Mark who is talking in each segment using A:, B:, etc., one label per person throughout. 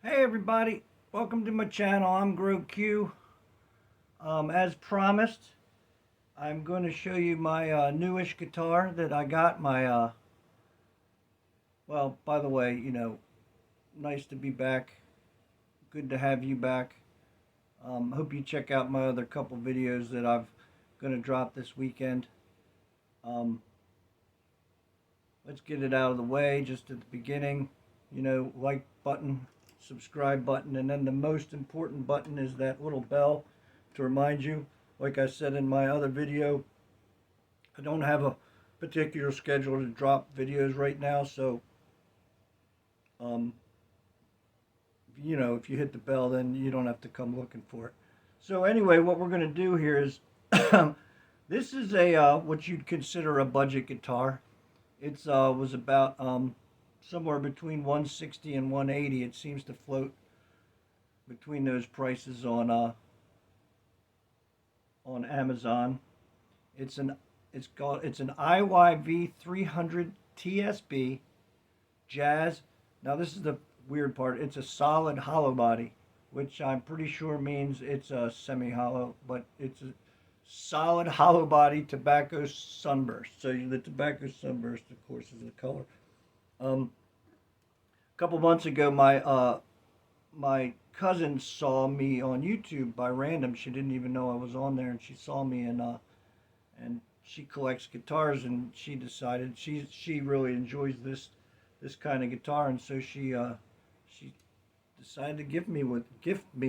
A: Hey everybody, welcome to my channel. I'm GrowQ. As promised, I'm going to show you my newish guitar that I got. Well, by the way, nice to be back. Good to have you back. Hope you check out my other couple videos that I'm going to drop this weekend. Um, let's get it out of the way just at the beginning. Like button, subscribe button, and then the most important button is that little bell to remind you. Like I said in my other video, I don't have a particular schedule to drop videos right now, so um, if you hit the bell, then you don't have to come looking for it. So anyway, what we're going to do here is this is a what you'd consider a budget guitar. It's was about somewhere between 160 and 180. It seems to float between those prices on Amazon. It's an it's an IYV 300 TSB Jazz. Now this is the weird part. It's a solid hollow body, which I'm pretty sure means it's a semi-hollow, but it's a solid hollow body tobacco sunburst. So the tobacco sunburst, of course, is the color. A couple months ago, my cousin saw me on YouTube by random. She didn't even know I was on there, and she saw me, and she collects guitars, and she decided she really enjoys this kind of guitar, and so she decided to gift me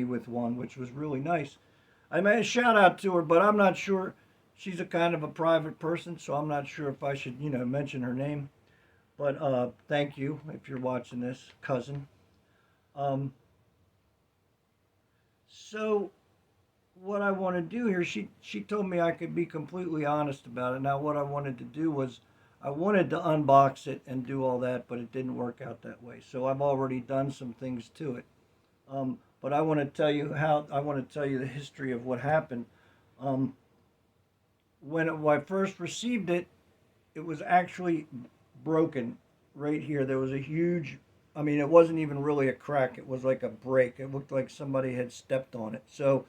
A: with one, which was really nice. I made a shout out to her, but I'm not sure. She's a kind of a private person, so I'm not sure if I should mention her name. But thank you if you're watching this, cousin. Um, so what I want to do here, she told me I could be completely honest about it. Now what I wanted to do was I wanted to unbox it and do all that, but it didn't work out that way. So I've already done some things to it. But I want to tell you the history of what happened. Um, when I first received it, it was actually broken right here. There was a huge, I mean, it wasn't even really a crack. It was like a break. It looked like somebody had stepped on it. So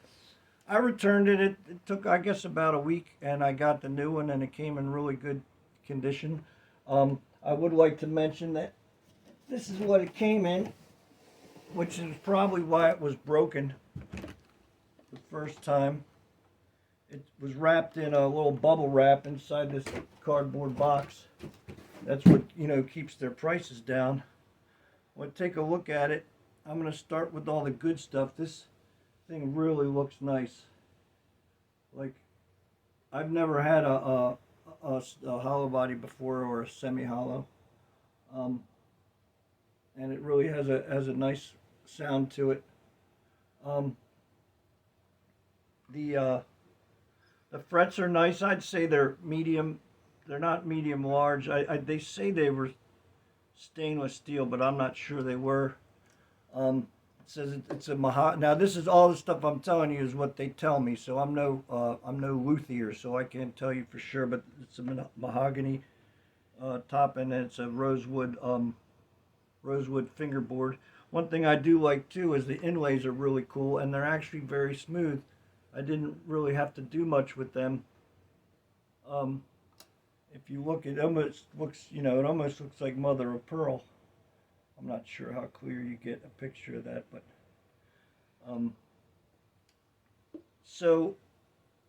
A: I returned it. It took, I guess, about a week, and I got the new one, and it came in really good condition. I would like to mention that this is what it came in, which is probably why it was broken the first time. It was wrapped in a little bubble wrap inside this cardboard box. That's what, keeps their prices down. Well, take a look at it. I'm going to start with all the good stuff. This thing really looks nice. Like, I've never had a hollow body before, or a semi-hollow. Um, and it really has a nice sound to it. Um, the frets are nice. I'd say they're medium. They're not medium large. They say they were stainless steel, but I'm not sure they were. It says it's a mahogany. Now this is all the stuff I'm telling you is what they tell me. So I'm no luthier, so I can't tell you for sure. But it's a mahogany top, and it's a rosewood fingerboard. One thing I do like too is the inlays are really cool, and they're actually very smooth. I didn't really have to do much with them. If you look, it almost looks, it almost looks like mother of pearl. I'm not sure how clear you get a picture of that, but um, so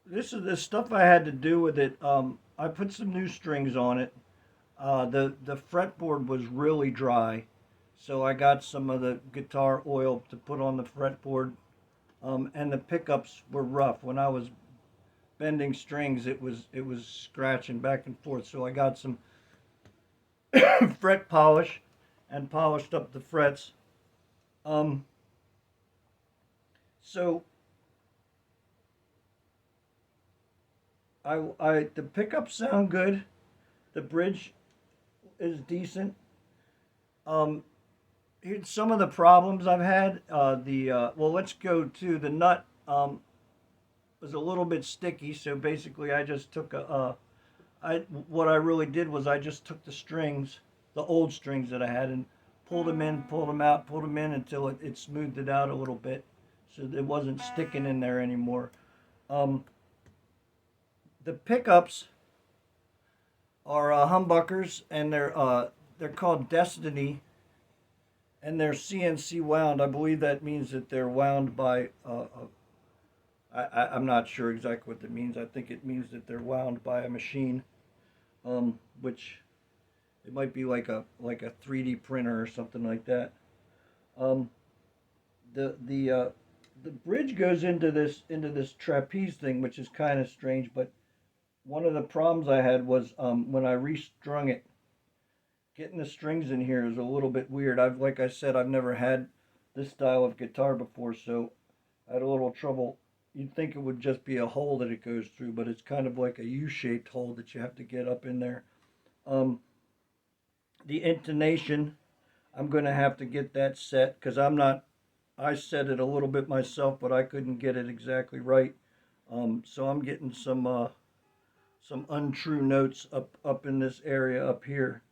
A: this is the stuff I had to do with it. I put some new strings on it. The fretboard was really dry, so I got some of the guitar oil to put on the fretboard, and the pickups were rough. When I was bending strings, it was scratching back and forth. So I got some fret polish and polished up the frets. Um, so the pickups sound good. The bridge is decent. Um, Here's some of the problems I've had. Well, let's go to the nut. Was a little bit sticky, so basically I just took what I really did was I just took the strings, the old strings that I had, and pulled them in, pulled them out, pulled them in until it smoothed it out a little bit, so it wasn't sticking in there anymore. Um, the pickups are humbuckers, and they're called Destiny, and they're CNC wound. I believe that means that they're wound by. I'm not sure exactly what that means. I think it means that they're wound by a machine, which it might be like a 3D printer or something like that. Um, the bridge goes into this trapeze thing, which is kind of strange. But one of the problems I had was when I restrung it, getting the strings in here is a little bit weird. Like I said, I've never had this style of guitar before, so I had a little trouble. You'd think it would just be a hole that it goes through, but it's kind of like a U-shaped hole that you have to get up in there. Um, the intonation, I'm going to have to get that set because I set it a little bit myself, but I couldn't get it exactly right. So I'm getting some untrue notes up in this area up here.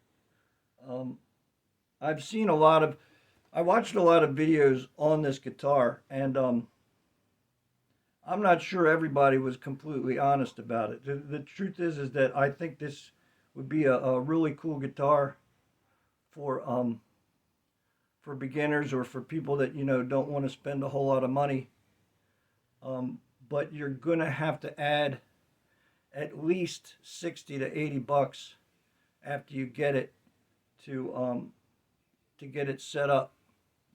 A: Um, I've seen a lot of, I watched a lot of videos on this guitar, and I'm not sure everybody was completely honest about it. The truth is that I think this would be a really cool guitar for for beginners or for people that don't want to spend a whole lot of money. But you're gonna have to add at least 60 to 80 bucks after you get it to get it set up,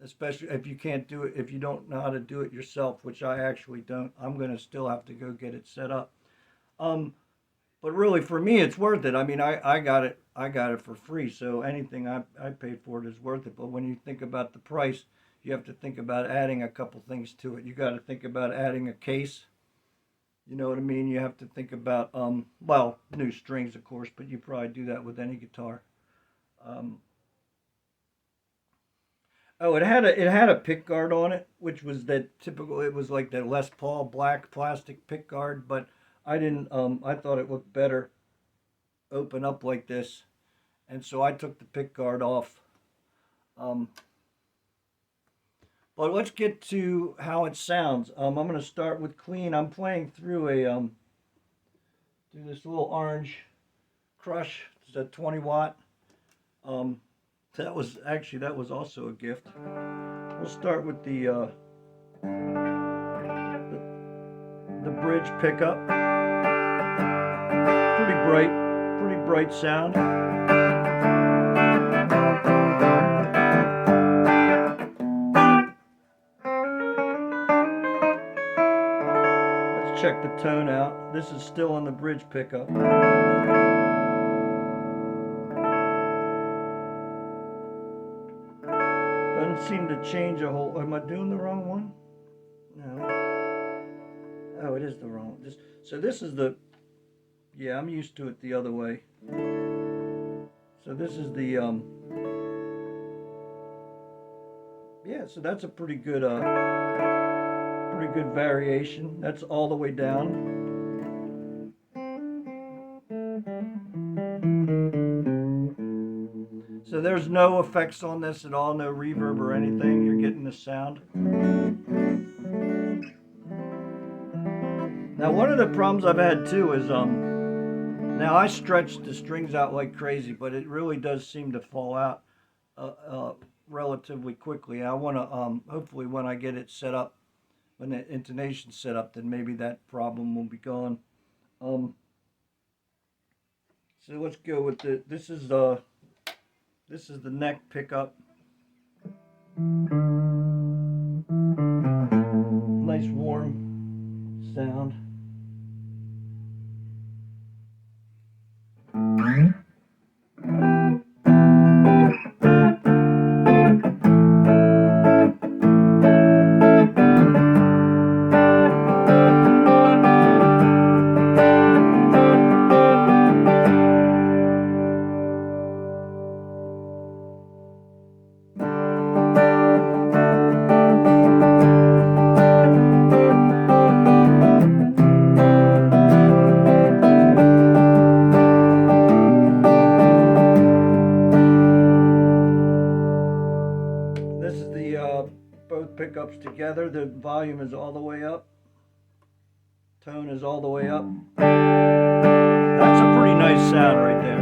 A: especially if you can't do it, if you don't know how to do it yourself, which I actually don't. I'm going to still have to go get it set up. But really, for me, it's worth it. I mean, I got it for free, so anything I paid for it is worth it. But when you think about the price, you have to think about adding a couple things to it. You got to think about adding a case. You know what I mean? You have to think about well, new strings, of course, but you probably do that with any guitar. Um, Oh, it had a pick guard on it, which was that typical. It was like that Les Paul black plastic pick guard, but I didn't. I thought it looked better open up like this, and so I took the pick guard off. Um, but let's get to how it sounds. I'm going to start with clean. I'm playing through this little orange crush. It's a 20 watt. Um, that was also a gift. We'll start with the bridge pickup. Pretty bright sound. Let's check the tone out. This is still on the bridge pickup. Doesn't seem to change a whole. Am I doing the wrong one? No. Oh, it is the wrong. So this is the. Yeah, I'm used to it the other way. So this is the yeah, so that's a pretty good variation. That's all the way down. So there's no effects on this at all, no reverb or anything. You're getting the sound. Now one of the problems I've had too is now I stretch the strings out like crazy, but it really does seem to fall out relatively quickly. I want to hopefully when I get it set up, when the intonation's set up, then maybe that problem will be gone. So let's go with this is the neck pickup. Nice warm sound. both pickups together. The volume is all the way up. Tone is all the way up. That's a pretty nice sound right there.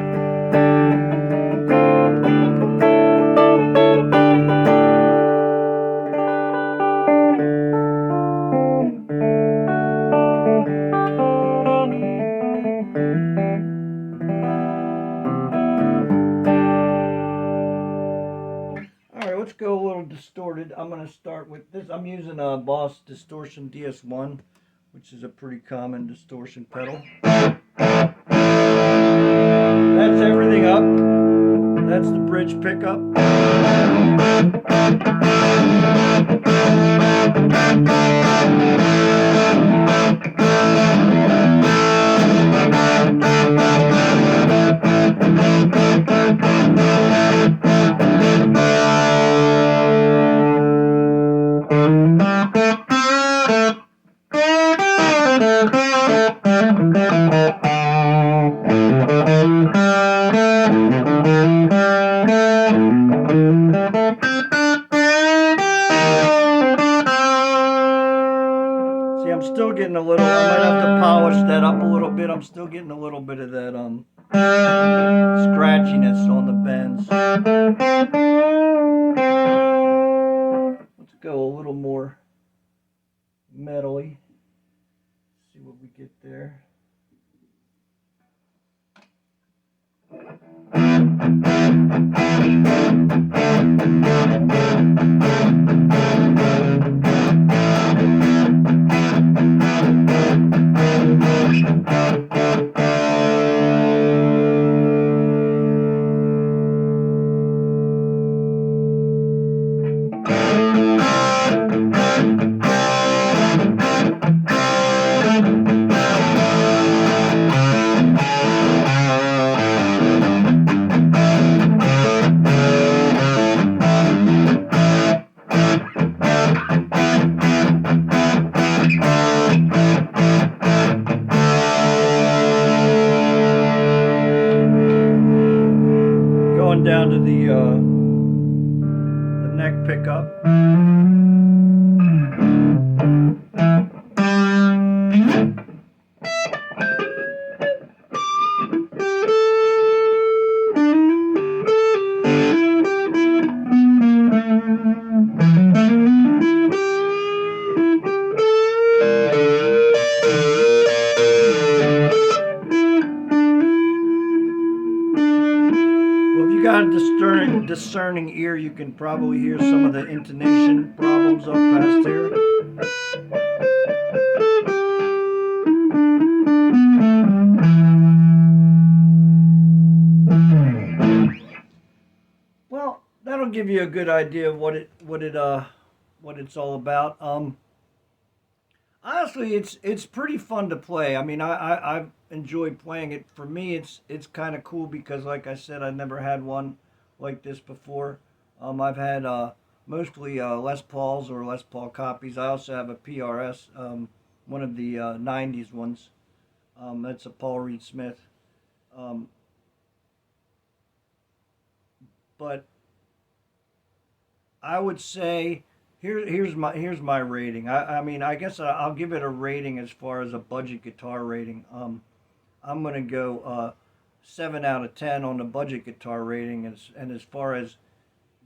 A: Alright, let's go a little distorted. I'm going to start with this. I'm using a Boss Distortion DS1, which is a pretty common distortion pedal. That's everything up. That's the bridge pickup. See, I'm still getting a little, I might have to polish that up a little bit. I'm still getting a little bit of that scratchiness on the bends. Let's go a little more metally. See what we get there. Down to the neck pickup. Got a discerning ear, you can probably hear some of the intonation problems up past here. Well, that'll give you a good idea of what it's all about. Honestly, it's pretty fun to play. I mean, I've enjoyed playing it. For me, it's kind of cool because, like I said, I never had one like this before. I've had mostly Les Pauls or Les Paul copies. I also have a PRS, one of the 90s ones. That's a Paul Reed Smith. But I would say here's my rating. I mean, I guess I'll give it a rating as far as a budget guitar rating. I'm gonna go 7 out of 10 on the budget guitar rating, and as far as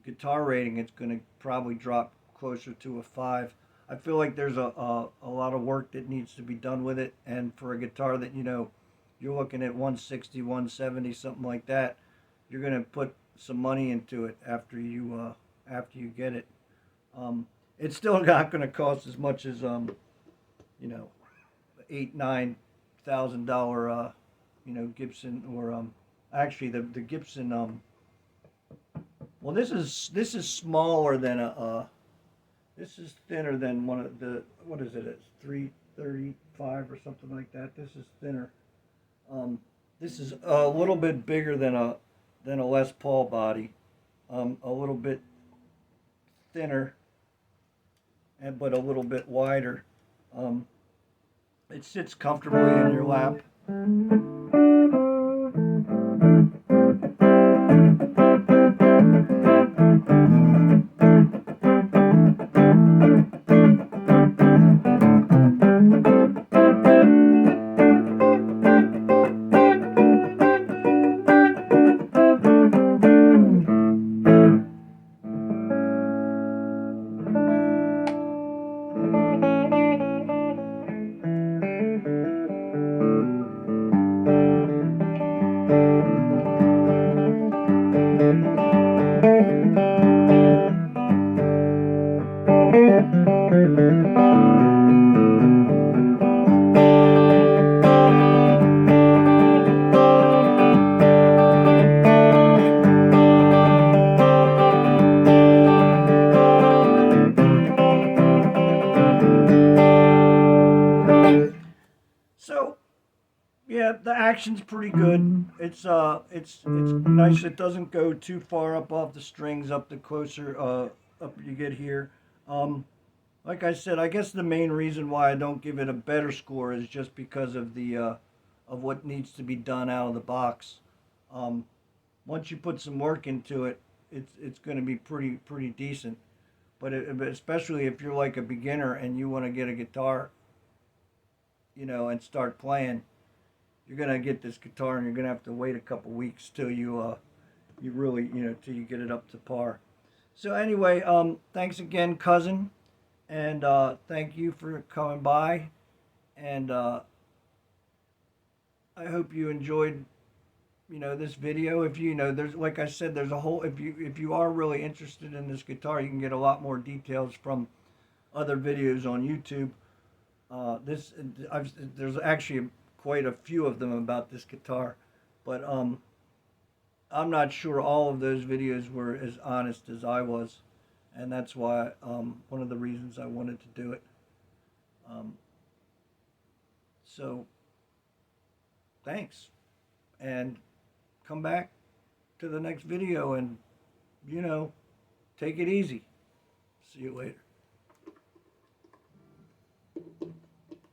A: guitar rating, it's gonna probably drop closer to a 5. I feel like there's a lot of work that needs to be done with it, and for a guitar that you're looking at 160, 170, something like that, you're gonna put some money into it after you get it. It's still not going to cost as much as $8,000-9,000 Gibson, or actually the Gibson. Well, this is smaller than this is thinner than one of the, what is it? It's 335 or something like that. This is thinner. This is a little bit bigger than a Les Paul body. A little bit thinner, but a little bit wider. It sits comfortably in your lap. So yeah, the action's pretty good. It's nice. It doesn't go too far up off the strings, up the closer up you get here. Um, like I said, I guess the main reason why I don't give it a better score is just because of the of what needs to be done out of the box. Um, Once you put some work into it, it's going to be pretty decent. But especially if you're like a beginner and you want to get a guitar, and start playing, you're gonna get this guitar and you're gonna have to wait a couple weeks till you really till you get it up to par. So anyway, thanks again, cousin, and thank you for coming by, and I hope you enjoyed this video. If there's, like I said, there's a whole, if you are really interested in this guitar, you can get a lot more details from other videos on YouTube. This there's actually quite a few of them about this guitar, but I'm not sure all of those videos were as honest as I was, and that's why one of the reasons I wanted to do it. Um, so thanks, and come back to the next video, and take it easy. See you later.